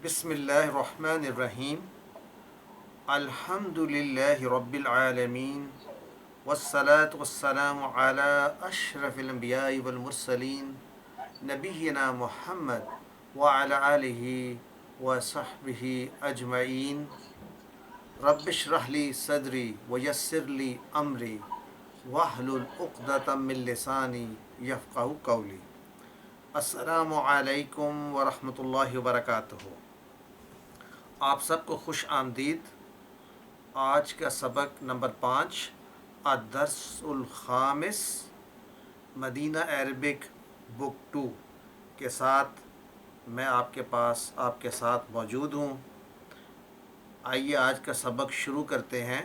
بسم اللہ الرحمن الرحیم الحمد للہ رب العالمین والصلاة والسلام علی اشرف الانبیاء والمرسلین نبینا محمد وعلی آلہ وصحبہ اجمعین رب اشرح لی صدری ویسر لی امری واحلل عقدۃ من لسانی یفقہوا قولی۔ السلام علیکم ورحمۃ اللہ وبرکاتہ۔ آپ سب کو خوش آمدید۔ آج کا سبق نمبر 5 الدرس الخامس مدینہ عربک بک 2 کے ساتھ میں آپ کے ساتھ موجود ہوں۔ آئیے آج کا سبق شروع کرتے ہیں۔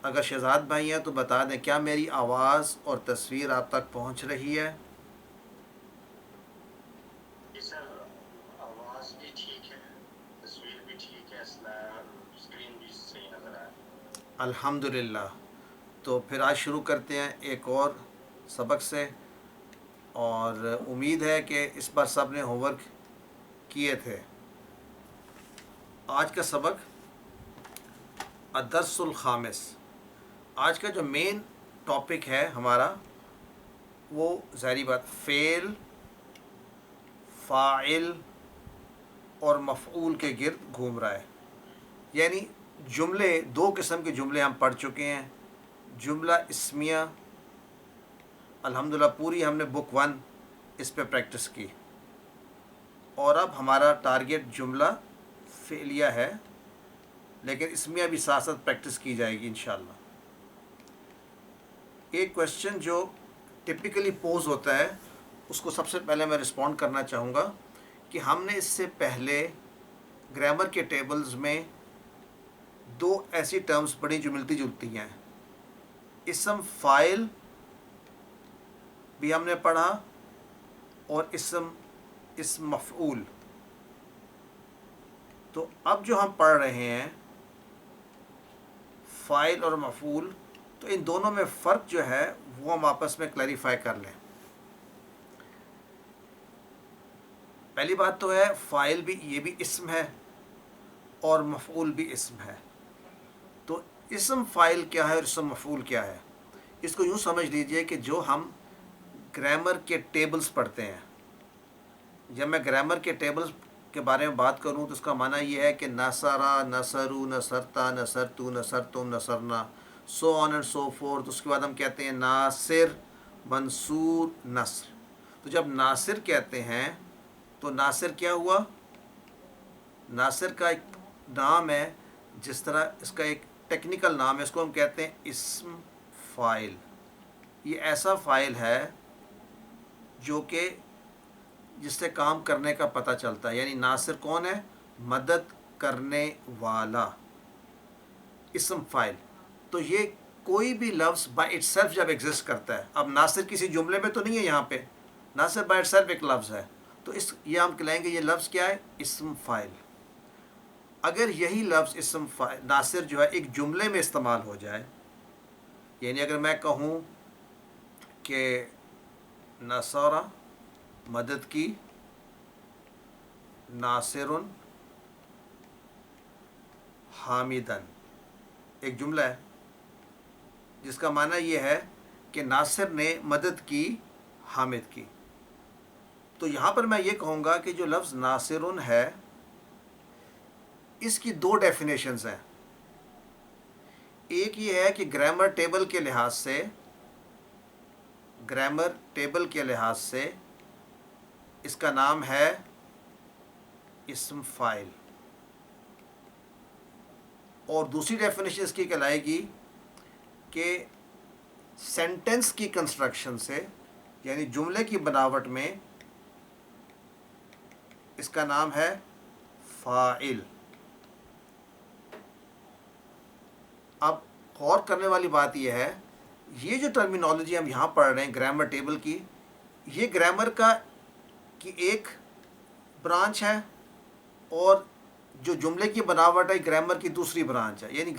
اگر شہزاد بھائی ہیں تو بتا دیں کیا میری آواز اور تصویر آپ تک پہنچ رہی ہے؟ جی سر، آواز بھی ٹھیک ہے، تصویر بھی ٹھیک ہے، اسکرین بھی صحیح نظر آ رہی ہے۔ الحمدللہ۔ تو پھر آج شروع کرتے ہیں ایک اور سبق سے، اور امید ہے کہ اس پر سب نے ہوم ورک کیے تھے۔ آج کا سبق الدرس الخامس۔ آج کا جو مین ٹاپک ہے ہمارا وہ ظاہری بات فعل، فاعل اور مفعول کے گرد گھوم رہا ہے۔ یعنی جملے، دو قسم کے جملے ہم پڑھ چکے ہیں۔ جملہ اسمیہ الحمدللہ پوری ہم نے بک 1 اس پہ پریکٹس کی، اور اب ہمارا ٹارگیٹ جملہ فعلیہ ہے، لیکن اسمیہ بھی ساتھ ساتھ پریکٹس کی جائے گی انشاءاللہ۔ ایک کویسچن جو ٹپیکلی پوز ہوتا ہے اس کو سب سے پہلے میں رسپونڈ کرنا چاہوں گا کہ ہم نے اس سے پہلے گرامر کے ٹیبلز میں دو ایسی ٹرمز پڑھی جو ملتی جلتی ہیں۔ اسم فاعل بھی ہم نے پڑھا اور اسم مفعول۔ تو اب جو ہم پڑھ رہے ہیں فاعل اور مفعول، تو ان دونوں میں فرق جو ہے وہ ہم آپس میں کلیریفائی کر لیں۔ پہلی بات تو ہے فاعل بھی یہ بھی اسم ہے اور مفعول بھی اسم ہے۔ تو اسم فاعل کیا ہے اور اسم مفعول کیا ہے؟ اس کو یوں سمجھ لیجئے کہ جو ہم گرامر کے ٹیبلز پڑھتے ہیں، جب میں گرامر کے ٹیبلز کے بارے میں بات کروں تو اس کا معنی یہ ہے کہ نصرا، نصرو، نصرتا، نصرتو، نصرتم، نصرنا، سو آن اینڈ سو فورتھ۔ اس کے بعد ہم کہتے ہیں ناصر، منصور، نصر۔ تو جب ناصر کہتے ہیں تو ناصر کیا ہوا؟ ناصر کا ایک نام ہے، جس طرح اس کا ایک ٹیکنیکل نام ہے، اس کو ہم کہتے ہیں اسم فاعل۔ یہ ایسا فاعل ہے جو کہ جس سے کام کرنے کا پتہ چلتا ہے۔ یعنی ناصر کون ہے؟ مدد کرنے والا، اسم فاعل۔ تو یہ کوئی بھی لفظ بائی اٹ سیلف جب ایگزسٹ کرتا ہے، اب ناصر کسی جملے میں تو نہیں ہے، یہاں پہ ناصر بائی اٹ سیلف ایک لفظ ہے، تو یہ ہم کہیں گے یہ لفظ کیا ہے؟ اسم فاعل۔ اگر یہی لفظ اسم فاعل ناصر جو ہے ایک جملے میں استعمال ہو جائے، یعنی اگر میں کہوں کہ نصرہ مدد کی، ناصر حامدن، ایک جملہ ہے جس کا معنی یہ ہے کہ ناصر نے مدد کی حامد کی۔ تو یہاں پر میں یہ کہوں گا کہ جو لفظ ناصرن ہے اس کی دو ڈیفینیشنز ہیں۔ ایک یہ ہے کہ گرامر ٹیبل کے لحاظ سے اس کا نام ہے اسم فاعل، اور دوسری ڈیفینیشن اس کی کہلائے گی کہ سینٹنس کی کنسٹرکشن سے، یعنی جملے کی بناوٹ میں اس کا نام ہے فاعل۔ اب غور کرنے والی بات یہ ہے، یہ جو ٹرمینالوجی ہم یہاں پڑھ رہے ہیں گرامر ٹیبل کی، یہ گرامر کی ایک برانچ ہے، اور جو جملے کی بناوٹ ہے گرامر کی دوسری برانچ ہے۔ یعنی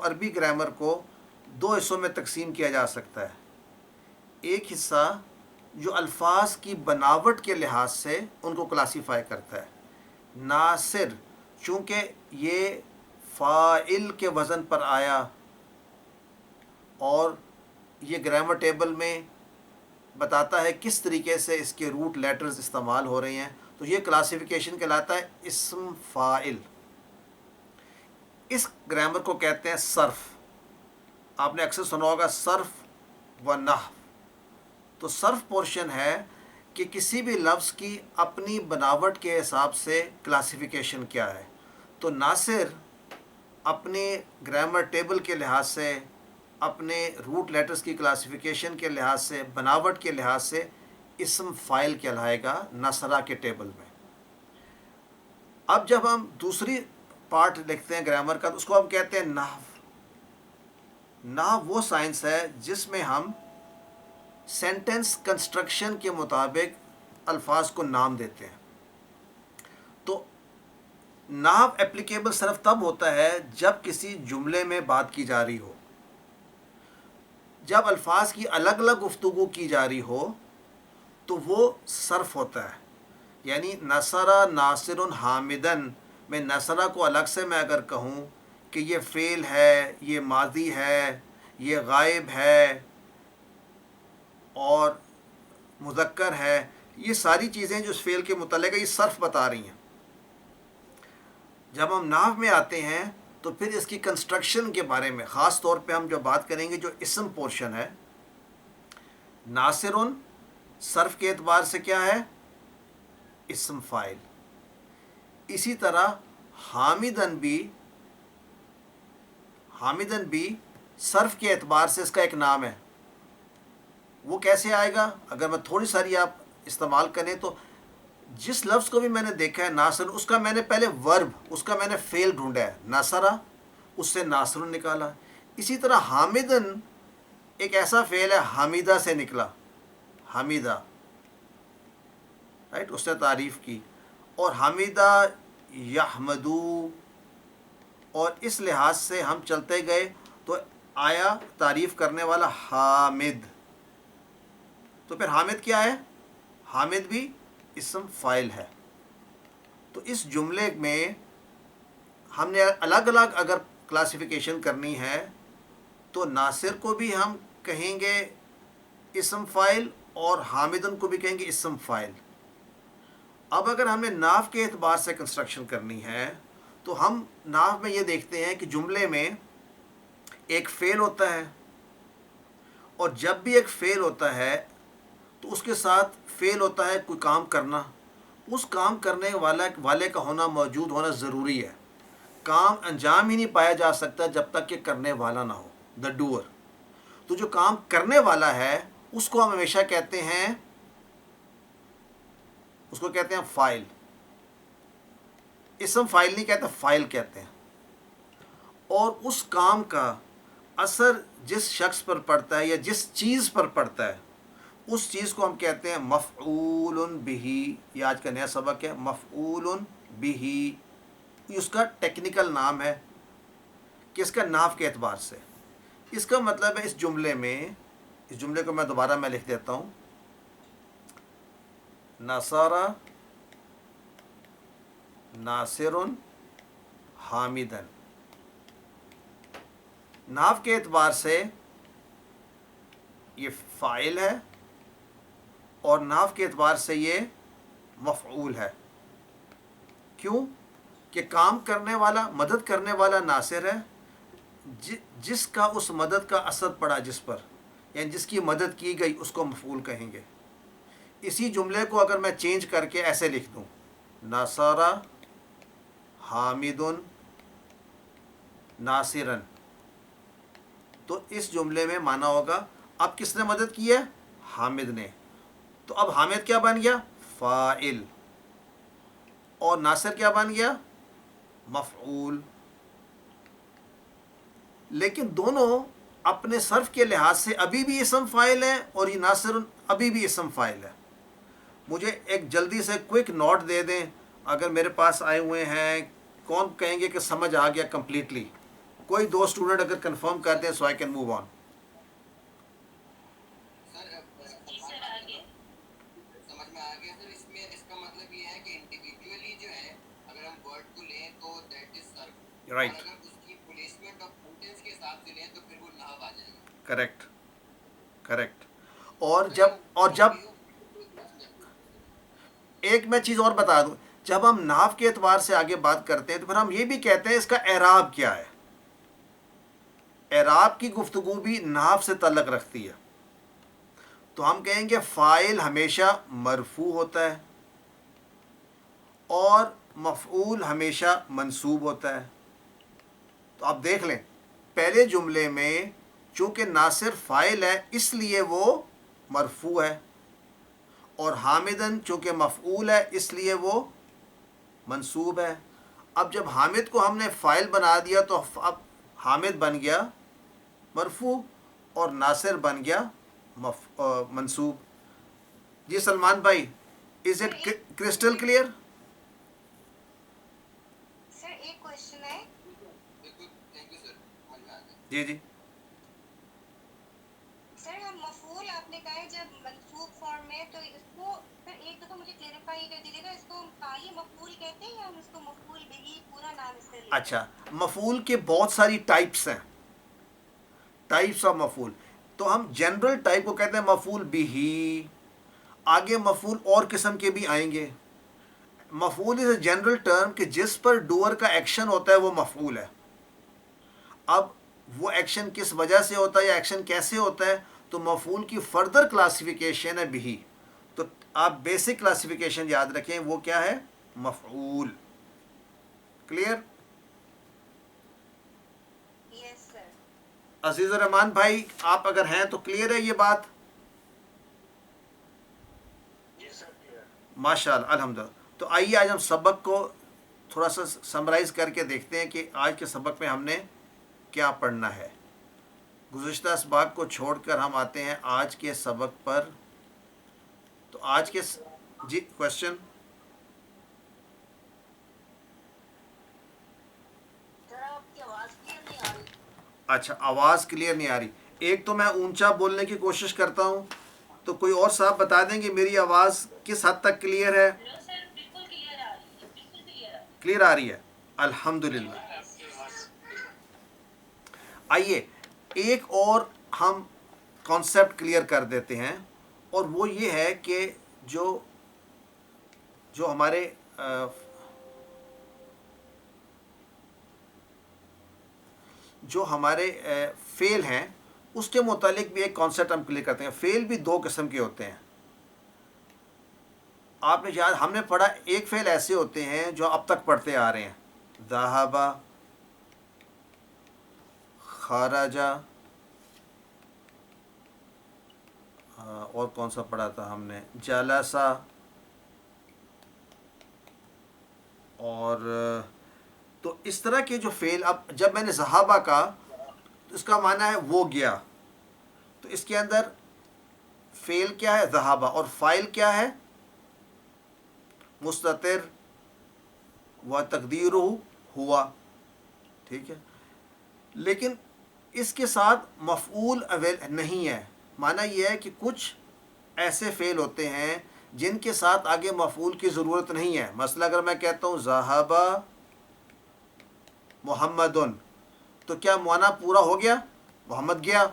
عربی گرامر کو دو حصوں میں تقسیم کیا جا سکتا ہے۔ ایک حصہ جو الفاظ کی بناوٹ کے لحاظ سے ان کو کلاسیفائی کرتا ہے. ناصر چونکہ یہ فاعل کے وزن پر آیا اور یہ گرامر ٹیبل میں بتاتا ہے کس طریقے سے اس کے روٹ لیٹرز استعمال ہو رہے ہیں، تو یہ کلاسیفیکیشن کہلاتا ہے اسم فاعل. اس گرامر کو کہتے ہیں صرف. آپ نے اکثر سنا ہوگا صرف و نحو. تو صرف پورشن ہے کہ کسی بھی لفظ کی اپنی بناوٹ کے حساب سے کلاسیفیکیشن کیا ہے. تو ناصر اپنے گرامر ٹیبل کے لحاظ سے، اپنے روٹ لیٹرز کی کلاسیفیکیشن کے لحاظ سے، بناوٹ کے لحاظ سے اسم فاعل کہلائے گا نصرہ کے ٹیبل میں. اب جب ہم دوسری پارٹ لکھتے ہیں گرامر کا، تو اس کو ہم کہتے ہیں نحو. نحو وہ سائنس ہے جس میں ہم سینٹنس کنسٹرکشن کے مطابق الفاظ کو نام دیتے ہیں. تو نحو اپلیکیبل صرف تب ہوتا ہے جب کسی جملے میں بات کی جا رہی ہو، جب الفاظ کی الگ الگ گفتگو کی جا رہی ہو تو وہ صرف ہوتا ہے. یعنی نصرہ ناصر حامدن میں نصرہ کو الگ سے میں اگر کہوں کہ یہ فعل ہے، یہ ماضی ہے، یہ غائب ہے اور مذکر ہے، یہ ساری چیزیں جو اس فعل کے متعلق ہے یہ صرف بتا رہی ہیں. جب ہم نحو میں آتے ہیں تو پھر اس کی کنسٹرکشن کے بارے میں خاص طور پہ ہم جو بات کریں گے، جو اسم پورشن ہے. ناصر صرف کے اعتبار سے کیا ہے؟ اسم فاعل. اسی طرح حامدن بھی صرف کے اعتبار سے اس کا ایک نام ہے. وہ کیسے آئے گا؟ اگر میں تھوڑی ساری آپ استعمال کریں تو جس لفظ کو بھی میں نے دیکھا ہے ناصر، اس کا میں نے پہلے ورب، اس کا میں نے فعل ڈھونڈا ہے ناصرہ، اس سے ناصر نکالا. اسی طرح حامدن ایک ایسا فعل ہے حمیدہ سے نکلا، حمیدہ، رائٹ، اس نے تعریف کی. اور حمیدہ یحمدو، اور اس لحاظ سے ہم چلتے گئے تو آیا تعریف کرنے والا حامد. تو پھر حامد کیا ہے؟ حامد بھی اسم فاعل ہے. تو اس جملے میں ہم نے الگ الگ اگر کلاسیفیکیشن کرنی ہے تو ناصر کو بھی ہم کہیں گے اسم فاعل اور حامدن کو بھی کہیں گے اسم فاعل. اب اگر ہمیں نحو کے اعتبار سے کنسٹرکشن کرنی ہے تو ہم نحو میں یہ دیکھتے ہیں کہ جملے میں ایک فعل ہوتا ہے، اور جب بھی ایک فعل ہوتا ہے تو اس کے ساتھ فعل ہوتا ہے کوئی کام کرنا. اس کام کرنے والے کا ہونا، موجود ہونا ضروری ہے. کام انجام ہی نہیں پایا جا سکتا جب تک کہ کرنے والا نہ ہو، دا ڈوور. تو جو کام کرنے والا ہے اس کو ہم ہمیشہ کہتے ہیں، اس کو کہتے ہیں فاعل. اسم فاعل نہیں کہتے، فاعل کہتے ہیں. اور اس کام کا اثر جس شخص پر پڑتا ہے یا جس چیز پر پڑتا ہے اس چیز کو ہم کہتے ہیں مفعول بہ. یہ آج کا نیا سبق ہے، مفعول بہ. اس کا ٹیکنیکل نام ہے کس کا؟ نحو کے اعتبار سے. اس کا مطلب ہے اس جملے میں، اس جملے کو میں دوبارہ لکھ دیتا ہوں، نصرہ ناصر حامدن. نحو کے اعتبار سے یہ فاعل ہے اور نحو کے اعتبار سے یہ مفعول ہے. کیوں؟ کہ کام کرنے والا، مدد کرنے والا ناصر ہے، جس کا اس مدد کا اثر پڑا جس پر، یعنی جس کی مدد کی گئی اس کو مفعول کہیں گے. اسی جملے کو اگر میں چینج کر کے ایسے لکھ دوں، نصرہ حامد ناصرن، تو اس جملے میں مانا ہوگا اب کس نے مدد کی ہے؟ حامد نے. تو اب حامد کیا بن گیا؟ فاعل. اور ناصر کیا بن گیا؟ مفعول. لیکن دونوں اپنے صرف کے لحاظ سے ابھی بھی اسم فاعل ہے اور یہ ناصر ابھی بھی اسم فاعل ہے. مجھے ایک جلدی سے کوئک نوٹ دے دیں اگر میرے پاس آئے ہوئے ہیں، کون کہیں گے کہ سمجھ آ گیا کمپلیٹلی؟ کوئی دو اسٹوڈنٹ اگر کنفرم کر دیں so I can move on. Right. اور اگر اس کی پلیسمنٹ آف سینٹینس کے حساب سے لیں تو پھر وہ نحو آ جائے گا. Correct correct. اور جب ایک میں چیز اور بتا دوں، جب ہم نحو کے اعتبار سے آگے بات کرتے ہیں تو پھر ہم یہ بھی کہتے ہیں اس کا اعراب کیا ہے. اعراب کی گفتگو بھی نحو سے تعلق رکھتی ہے. تو ہم کہیں گے فاعل ہمیشہ مرفوع ہوتا ہے اور مفعول ہمیشہ منصوب ہوتا ہے. تو آپ دیکھ لیں پہلے جملے میں چونکہ ناصر فاعل ہے اس لیے وہ مرفوع ہے، اور حامدن چونکہ مفعول ہے اس لیے وہ منصوب ہے. اب جب حامد کو ہم نے فاعل بنا دیا تو اب حامد بن گیا مرفوع اور ناصر بن گیا منصوب. جی سلمان بھائی، از اٹ کرسٹل کلیئر؟ سر ایک کوشچن ہے. بالکل، تھینک یو سر، سمجھ میں آ گیا. جی جی. سر ہم مفعول آپ نے کہا ہے جب منصوب فارم میں، تو اس کو سر ایک دفعہ مجھے کلیئرفائی کر دیجیے گا، اس کو ہم فاعل مفعول کہتے ہیں یا ہم اس کو مفعول بہی پورا نام اس سے لیتے ہیں؟ اچھا، مفعول کے بہت ساری ٹائپس ہیں، ٹائپس آف مفعول. تو ہم جنرل ٹائپ کو کہتے ہیں مفعول بہی. آگے مفعول اور قسم کے بھی آئیں گے. مفعول از اے جنرل ٹرم کہ جس پر ڈوئر کا ایکشن ہوتا ہے وہ مفعول ہے. اب وہ ایکشن کس وجہ سے ہوتا ہے یا ایکشن کیسے ہوتا ہے، تو مفعول کی فردر کلاسیفیکیشن ہے بہی. تو آپ بیسک کلاسیفیکیشن یاد رکھیں، وہ کیا ہے؟ مفعول. کلیئر؟ یس سر. عزیز الرحمان بھائی آپ اگر ہیں تو کلیئر ہے یہ بات؟ جی سر کلیئر. ماشاء اللہ، الحمدللہ. تو آئیے آج ہم سبق کو تھوڑا سا سمرائز کر کے دیکھتے ہیں کہ آج کے سبق میں ہم نے کیا پڑھنا ہے. گزشتہ اسباق کو چھوڑ کر ہم آتے ہیں آج کے سبق پر. تو آج کے جی کوشچن. سر آپ کی آواز کلیئر نہیں آ رہی. اچھا، آواز کلیئر نہیں آ رہی. ایک تو میں اونچا بولنے کی کوشش کرتا ہوں، تو کوئی اور صاحب بتا دیں کہ میری آواز کس حد تک کلیئر ہے؟ نو سر بالکل کلیئر آ رہی ہے، بالکل کلیئر آ رہی ہے. کلیئر آ رہی ہے، الحمدللہ. آئیے ایک اور ہم کانسیپٹ کلیئر کر دیتے ہیں، اور وہ یہ ہے کہ جو ہمارے فعل ہیں اس کے متعلق بھی ایک کانسیپٹ ہم کلیئر کرتے ہیں. فعل بھی دو قسم کے ہوتے ہیں. آپ نے یاد ہم نے پڑھا ایک فعل ایسے ہوتے ہیں جو اب تک پڑھتے آ رہے ہیں، ذہب، خرج، اور کون سا پڑھا تھا ہم نے، جلسہ. اور تو اس طرح کے جو فعل، اب جب میں نے ذہابہ کہا تو اس کا معنی ہے وہ گیا. تو اس کے اندر فعل کیا ہے؟ ذہابہ. اور فاعل کیا ہے؟ مستتر و تقدیرہ ہوا. ٹھیک ہے، لیکن اس کے ساتھ مفعول نہیں ہے. معنی یہ ہے کہ کچھ ایسے فعل ہوتے ہیں جن کے ساتھ آگے مفعول کی ضرورت نہیں ہے. مثلا اگر میں کہتا ہوں ذہب محمد، تو کیا معنی پورا ہو گیا؟ محمد گیا،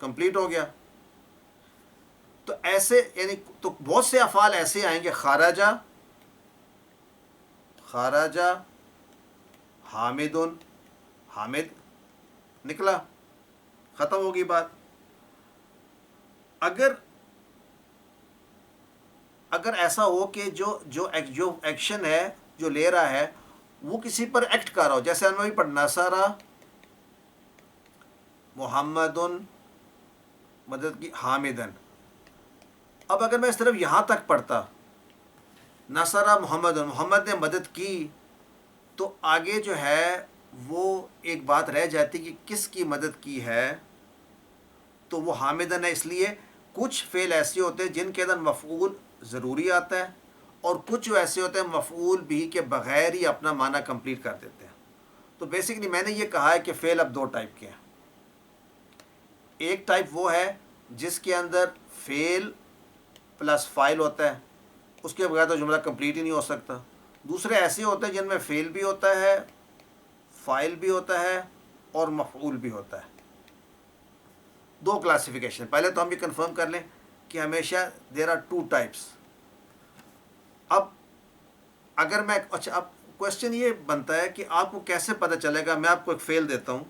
کمپلیٹ ہو گیا. تو ایسے یعنی تو بہت سے افعال ایسے آئیں گے، خارجہ، خارجہ حامد، حامد نکلا، ختم ہوگی بات. اگر ایسا ہو کہ جو ایکشن ہے جو لے رہا ہے وہ کسی پر ایکٹ کر رہا ہو، جیسے ہم نے پڑھ نصرہ محمد مدد کی حامدن. اب اگر میں اس طرف یہاں تک پڑھتا نصرہ محمد، محمد نے مدد کی، تو آگے جو ہے وہ ایک بات رہ جاتی کہ کس کی مدد کی ہے، تو وہ حامدن ہے. اس لیے کچھ فعل ایسے ہوتے ہیں جن کے اندر مفعول ضروری آتا ہے، اور کچھ ایسے ہوتے ہیں مفعول بھی کے بغیر ہی اپنا معنی کمپلیٹ کر دیتے ہیں. تو بیسیکلی میں نے یہ کہا ہے کہ فعل اب دو ٹائپ کے ہیں. ایک ٹائپ وہ ہے جس کے اندر فعل پلس فاعل ہوتا ہے، اس کے بغیر تو جملہ کمپلیٹ ہی نہیں ہو سکتا. دوسرے ایسے ہوتے ہیں جن میں فعل بھی ہوتا ہے، فائل بھی ہوتا ہے اور مفعول بھی ہوتا ہے. دو کلاسیفیکیشن. پہلے تو ہم یہ کنفرم کر لیں کہ ہمیشہ دیر آر ٹو ٹائپس. اب اگر میں اچھا اب کوشچن یہ بنتا ہے کہ آپ کو کیسے پتہ چلے گا. میں آپ کو ایک فیل دیتا ہوں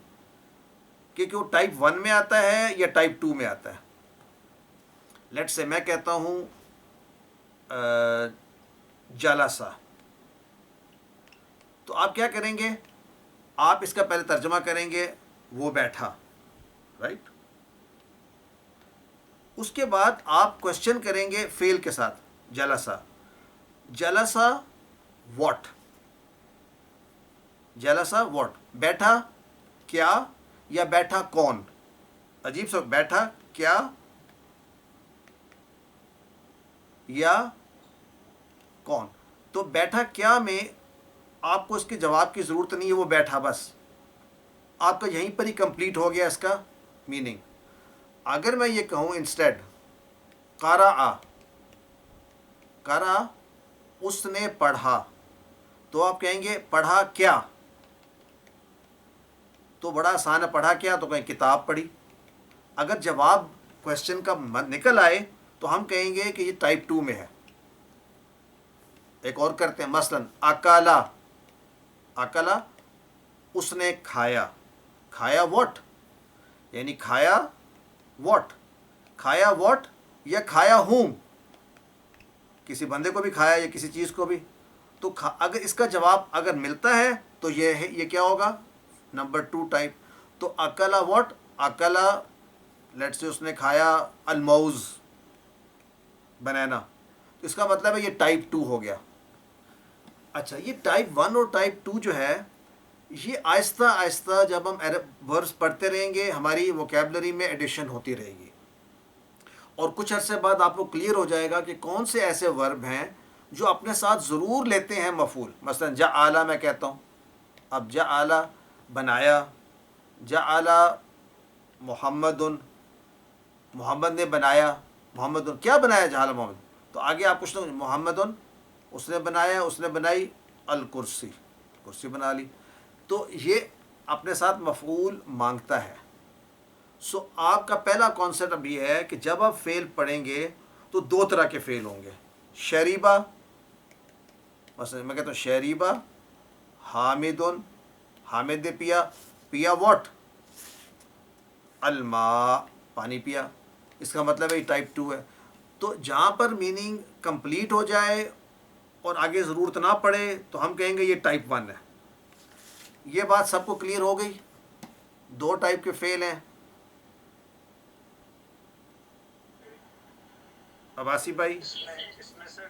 کہ وہ ٹائپ 1 میں آتا ہے یا ٹائپ 2 میں آتا ہے. لیٹ سے میں کہتا ہوں جلسہ, تو آپ کیا کریں گے, آپ اس کا پہلے ترجمہ کریں گے وہ بیٹھا, رائٹ. اس کے بعد آپ کوشچن کریں گے فیل کے ساتھ, جلسہ. جلسہ واٹ, جلسہ واٹ, بیٹھا کیا یا بیٹھا کون. عجیب سا, بیٹھا کیا یا کون. تو بیٹھا کیا میں آپ کو اس کے جواب کی ضرورت نہیں ہے, وہ بیٹھا بس آپ کا یہیں پر ہی کمپلیٹ ہو گیا اس کا میننگ. اگر میں یہ کہوں انسٹیڈ قرأ, قرأ اس نے پڑھا, تو آپ کہیں گے پڑھا کیا, تو بڑا آسان ہے, پڑھا کیا تو کہیں کتاب پڑھی. اگر جواب کوشچن کا نکل آئے تو ہم کہیں گے کہ یہ ٹائپ 2 میں ہے. ایک اور کرتے ہیں, مثلا اکلا, اکلا اس نے کھایا, کھایا واٹ, یعنی کھایا واٹ, کھایا واٹ یا کھایا ہوں, کسی بندے کو بھی کھایا یا کسی چیز کو بھی. تو اگر اس کا جواب اگر ملتا ہے تو یہ ہے, یہ کیا ہوگا, نمبر 2 ٹائپ. تو اکلا واٹ, اکلا لیٹ سے اس نے کھایا الموز, بنانا, تو اس کا مطلب ہے یہ ٹائپ 2 ہو گیا. اچھا, یہ ٹائپ 1 اور ٹائپ 2 جو ہے یہ آہستہ آہستہ جب ہم وربس پڑھتے رہیں گے ہماری ووکیبلری میں ایڈیشن ہوتی رہے گی, اور کچھ عرصے بعد آپ کو کلیئر ہو جائے گا کہ کون سے ایسے ورب ہیں جو اپنے ساتھ ضرور لیتے ہیں مفعول. مثلا جعل میں کہتا ہوں, اب جعل بنایا, جعل محمد, محمد نے بنایا, محمد کیا بنایا, جعل محمد. تو آگے آپ پوچھتے ہیں محمد اس نے بنایا, اس نے بنائی الکرسی, کرسی بنا لی. تو یہ اپنے ساتھ مفعول مانگتا ہے. سو آپ کا پہلا کانسیپٹ اب یہ ہے کہ جب آپ فعل پڑھیں گے تو دو طرح کے فعل ہوں گے. شریبہ, مثلا میں کہتا ہوں شریبہ حامد, حامد نے پیا, پیا واٹ, الماء پانی پیا. اس کا مطلب ہے ٹائپ 2 ہے. تو جہاں پر میننگ کمپلیٹ ہو جائے اور آگے ضرورت نہ پڑے تو ہم کہیں گے یہ ٹائپ 1 ہے. یہ بات سب کو کلیئر ہو گئی, دو ٹائپ کے فعل ہیں. عباسی بھائی, اس میں سر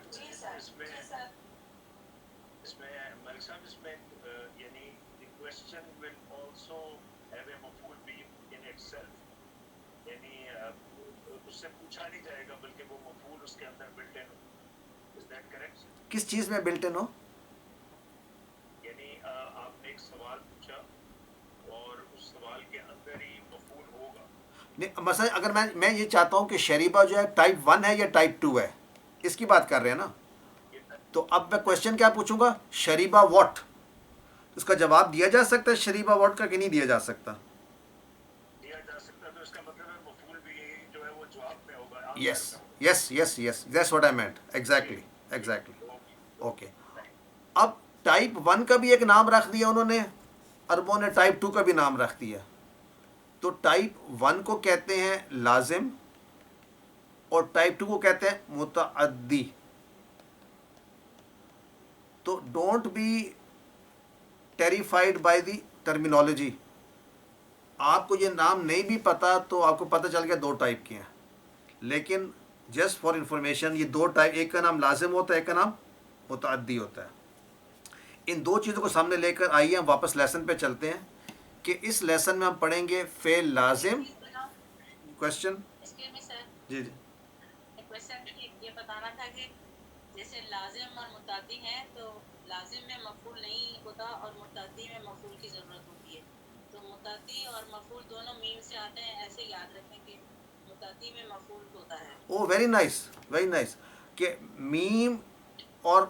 اس میں ملک صاحب اس میں یعنی the question will also have a مفعول be in itself, یعنی اس سے پوچھا نہیں جائے گا بلکہ وہ مفعول اس کے اندر بلٹ ان ہو. Is that correct? کس چیز میں بلٹ ان ہو؟ یعنی آپ نے ایک سوال پوچھا اور اس سوال کے اندر ہی مفعول ہوگا. مثلا اگر میں یہ چاہتا ہوں کہ شریبہ جو ہے ٹائپ 1 ہے یا ٹائپ 2 ہے, اس کی بات کر رہے ہیں نا, تو اب میں کوشچن کیا پوچھوں گا, شریبہ واٹ. اس کا جواب دیا جا سکتا ہے شریبہ واٹ کا کہ نہیں دیا جا سکتا؟ دیا جا سکتا, تو اس کا مطلب ہے مفعول بھی جو ہے وہ جواب میں ہوگا. Yes yes yes yes, that's what I meant, exactly exactly. Okay, اب ٹائپ 1 کا بھی ایک نام رکھ دیا انہوں نے, عربوں نے ٹائپ 2 کا بھی نام رکھ دیا. تو ٹائپ 1 کو کہتے ہیں لازم اور ٹائپ 2 کو کہتے ہیں متعدی. تو don't be terrified by the terminology. آپ کو یہ نام نہیں بھی پتا تو آپ کو پتہ چل گیا دو ٹائپ کے ہیں, لیکن جسٹ فار انفارمیشن یہ دو ٹائپ, ایک کا نام لازم ہوتا ہے, ایک کا نام متعدی ہوتا ہے. ان دو چیزوں کو سامنے لے کر آئیے ہم واپس لیسن پہ چلتے ہیں کہ اس لیسن میں ہم پڑھیں گے فعل لازم. کوشچن جی جی, یہ بتانا تھا کہ جیسے لازم اور متعدی ہیں تو لازم میں مفعول نہیں ہوتا اور متعدی میں مفعول کی ضرورت ہوتی ہے. تو متعدی اور مفعول دونوں میم سے آتے ہیں, ایسے یاد رکھیں کہ متعدی میں مفعول ہوتا ہے. او ویری نائس, ویری نائس, کہ میم اور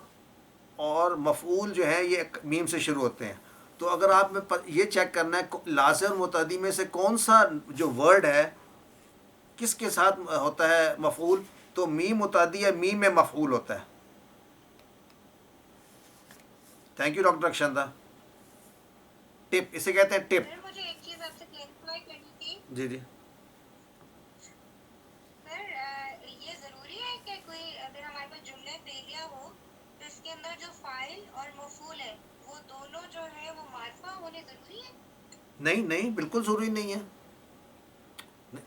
مفعول جو ہے یہ میم سے شروع ہوتے ہیں. تو اگر آپ میں یہ چیک کرنا ہے لازم اور متعدی میں سے کون سا جو ورڈ ہے کس کے ساتھ ہوتا ہے مفعول، تو میم متعدی یا میم میں مفعول ہوتا ہے. Thank you doctor Akshanda. Tip اسے کہتے ہیں ٹپ. سر مجھے ایک چیز آپ سے کلیریفائی کرنی تھی. جی جی. سر یہ ضروری ہے کہ کوئی اگر ہمارے پاس جملے فعلیہ ہو تو اس کے اندر جو فاعل اور مفعول ہے وہ دونوں جو ہے وہ معرفہ ہونے ضروری ہے؟ نہیں نہیں، بالکل ضروری نہیں ہے.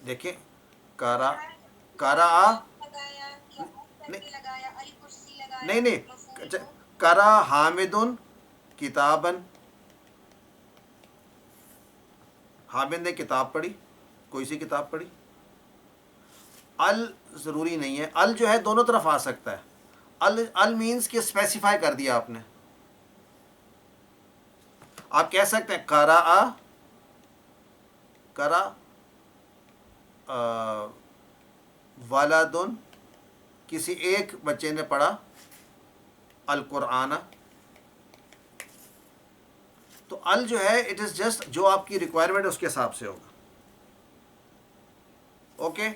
دیکھیں کارا لگایا یا نہیں لگایا الکرسی لگایا نہیں نہیں، مفعول اچھا، ہو. کرا حامد کتابن، حامد نے کتاب پڑھی، کوئی سی کتاب پڑھی. ال ضروری نہیں ہے، ال جو ہے دونوں طرف آ سکتا ہے. ال مینس کہ اسپیسیفائی کر دیا آپ نے. آپ کہہ سکتے ہیں کرا ولدن، کسی ایک بچے نے پڑھا القرآن. تو ال جو ہے اٹ از جسٹ جو آپ کی ریکوائرمنٹ ہے اس کے حساب سے ہوگا. اوکے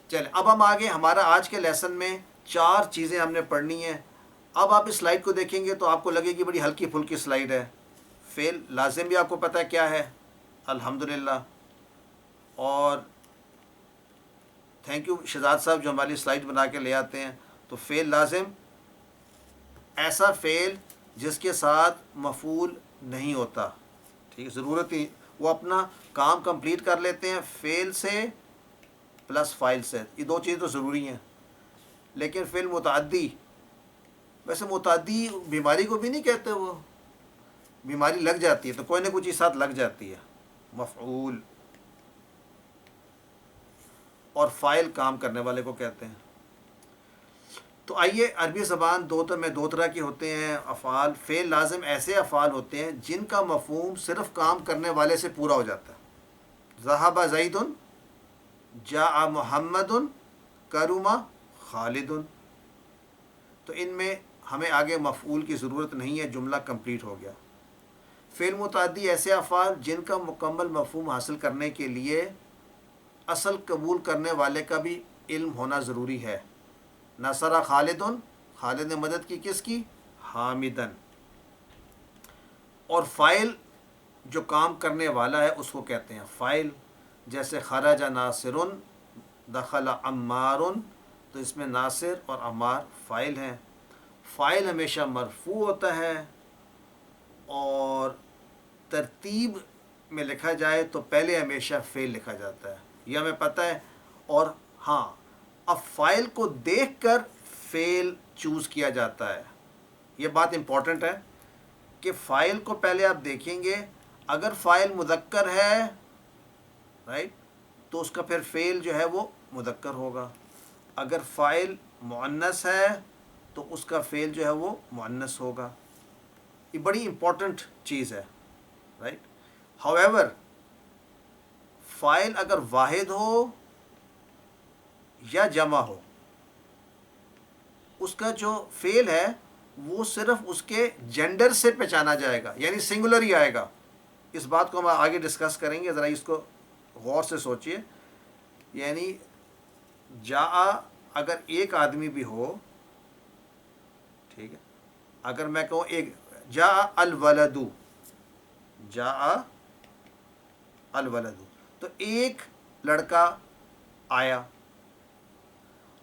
چلیں، اب ہم آگے ہمارا آج کے لیسن میں 4 چیزیں ہم نے پڑھنی ہیں. اب آپ اس سلائڈ کو دیکھیں گے تو آپ کو لگے گی بڑی ہلکی پھلکی سلائڈ ہے. فعل لازم بھی آپ کو پتہ ہے کیا ہے، الحمدللہ. اور تھینک یو شہزاد صاحب جو ہماری سلائڈ بنا کے لے آتے ہیں. تو فعل لازم ایسا فعل جس کے ساتھ مفعول نہیں ہوتا، ٹھیک ہے، ضرورت ہی وہ اپنا کام کمپلیٹ کر لیتے ہیں فعل سے پلس فاعل سے. یہ 2 چیزیں تو ضروری ہیں. لیکن فعل متعدی، ویسے متعدی بیماری کو بھی نہیں کہتے، وہ بیماری لگ جاتی ہے تو کوئی نہ کوئی چیز ساتھ لگ جاتی ہے. مفعول اور فاعل کام کرنے والے کو کہتے ہیں. تو آئیے عربی زبان دو طرح کے ہوتے ہیں افعال. فعل لازم ایسے افعال ہوتے ہیں جن کا مفہوم صرف کام کرنے والے سے پورا ہو جاتا ہے. ذہب زید، جاء محمد، کرم خالد. تو ان میں ہمیں آگے مفعول کی ضرورت نہیں ہے، جملہ کمپلیٹ ہو گیا. فعل متعدی ایسے افعال جن کا مکمل مفہوم حاصل کرنے کے لیے اصل قبول کرنے والے کا بھی علم ہونا ضروری ہے. نصر خالد، خالد نے مدد کی کس کی؟ حامدن. اور فاعل جو کام کرنے والا ہے اس کو کہتے ہیں فاعل. جیسے خرج ناصر، دخل عمار، تو اس میں ناصر اور عمار فاعل ہیں. فاعل ہمیشہ مرفوع ہوتا ہے، اور ترتیب میں لکھا جائے تو پہلے ہمیشہ فعل لکھا جاتا ہے، یہ ہمیں پتہ ہے. اور ہاں، اب فاعل کو دیکھ کر فعل چوز کیا جاتا ہے. یہ بات امپورٹنٹ ہے کہ فاعل کو پہلے آپ دیکھیں گے. اگر فاعل مذکر ہے رائٹ تو اس کا پھر فعل جو ہے وہ مذکر ہوگا. اگر فاعل مؤنث ہے تو اس کا فعل جو ہے وہ مؤنث ہوگا. یہ بڑی امپورٹنٹ چیز ہے رائٹ. ہاؤ ایور فاعل اگر واحد ہو یا جمع ہو، اس کا جو فعل ہے وہ صرف اس کے جینڈر سے پہچانا جائے گا، یعنی سنگولر ہی آئے گا. اس بات کو ہم آگے ڈسکس کریں گے، ذرا اس کو غور سے سوچئے. یعنی جاء اگر ایک آدمی بھی ہو، ٹھیک ہے، اگر میں کہوں ایک جاء الولد، جاء الولد، تو ایک لڑکا آیا.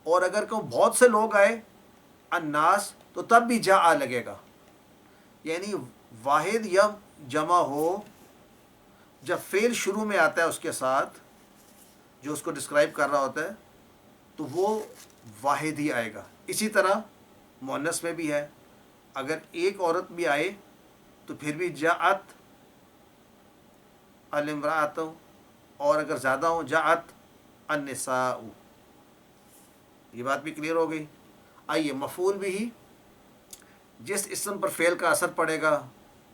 اور اگر کہوں بہت سے لوگ آئے، الناس، تو تب بھی جاء لگے گا. یعنی واحد یا جمع ہو، جب فعل شروع میں آتا ہے اس کے ساتھ جو اس کو ڈسکرائب کر رہا ہوتا ہے تو وہ واحد ہی آئے گا. اسی طرح مؤنث میں بھی ہے، اگر ایک عورت بھی آئے تو پھر بھی جاءت الامرأۃ، اور اگر زیادہ ہوں جاءت النساء. یہ بات بھی کلیئر ہو گئی. آئیے مفعول بھی، جس اسم پر فعل کا اثر پڑے گا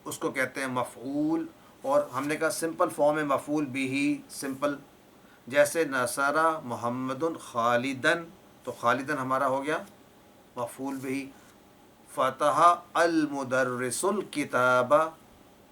اس کو کہتے ہیں مفعول. اور ہم نے کہا سمپل فارم ہے مفعول بھی سمپل. جیسے نصر محمد خالدن، تو خالدن ہمارا ہو گیا مفعول بھی. فتح المدرس الکتاب،